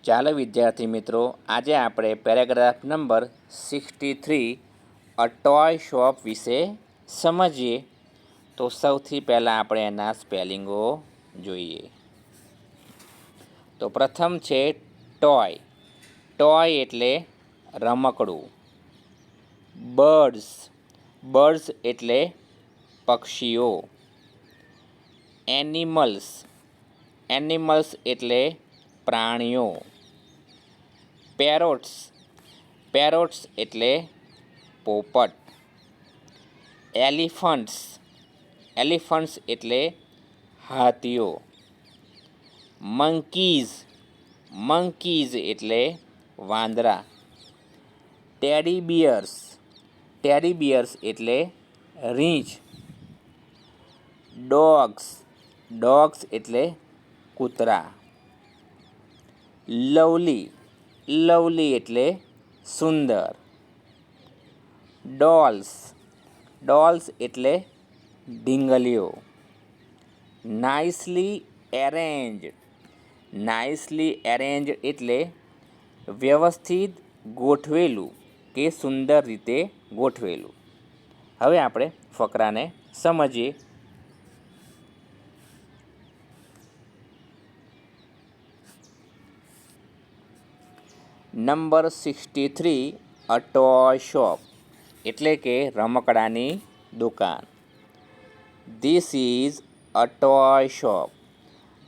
ચાલો વિદ્યાર્થી મિત્રો, આજે આપણે પેરેગ્રાફ નંબર 63 અ ટોય શોપ વિશે સમજીએ. તો સૌથી પહેલાં આપણે એના સ્પેલિંગો જોઈએ. તો પ્રથમ છે ટોય. ટોય એટલે રમકડું. બર્ડ્સ. બર્ડ્સ એટલે પક્ષીઓ. એનિમલ્સ. એનિમલ્સ એટલે પ્રાણીઓ. પેરોટ્સ. પેરોટ્સ એટલે પોપટ. એલિફન્ટ્સ. એલિફન્ટ્સ એટલે હાથીઓ. મંકીઝ. મંકીઝ એટલે વાંદરા. Teddy Beers. ટેડી બિયર્સ એટલે રીંછ. ડોગ્સ. ડોગ્સ એટલે કૂતરા. લવલી. લવલી એટલે સુંદર. ડોલ્સ. ડોલ્સ એટલે ઢીંગલીઓ. નાઇસલી એરેન્જ્ડ. નાઇસલી એરેન્જ્ડ એટલે વ્યવસ્થિત ગોઠવેલું કે સુંદર રીતે ગોઠવેલું. હવે આપણે ફકરાને સમજીએ. નંબર 63 અ ટોય શોપ એટલે કે રમકડાની દુકાન. This is a toy shop.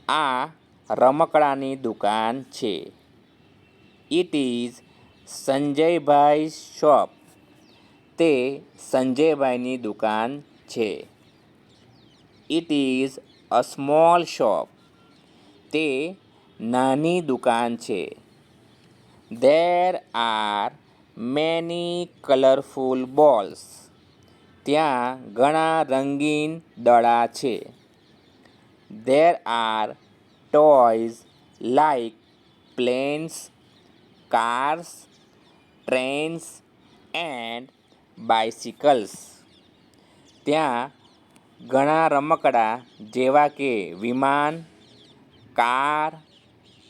આ રમકડાની દુકાન છે. It is Sanjaybhai shop. તે સંજયભાઈની દુકાન છે. It is a small shop. તે નાની દુકાન છે. There are many colourful balls. ત્યાં ઘણા રંગીન દડા છે. There are toys like planes, cars, trains and bicycles. ત્યાં ઘણા રમકડા જેવા કે વિમાન, કાર,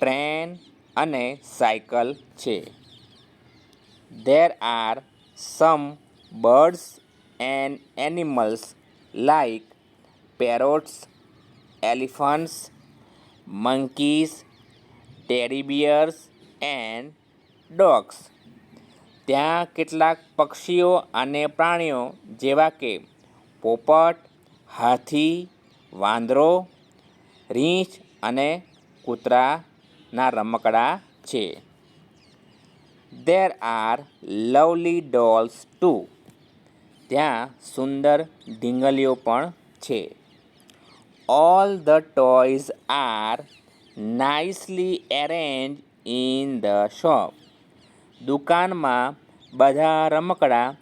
ટ્રેન અને સાયકલ છે. There are some birds and animals like parrots, elephants, monkeys, teddy bears and dogs. ત્યાં કેટલાક પક્ષીઓ અને પ્રાણીઓ જેવા કે પોપટ, હાથી, વાંદરો, રીંછ અને કૂતરાના રમકડા છે. There are lovely dolls too. ત્યાં સુંદર ઢીંગલીઓ પણ છે. All the toys are nicely arranged in the shop. દુકાનમાં બધા રમકડા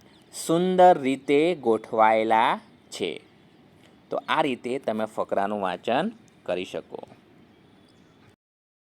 સુંદર રીતે ગોઠવાયેલા છે. તો આ રીતે તમે ફકરાનું વાંચન કરી શકો.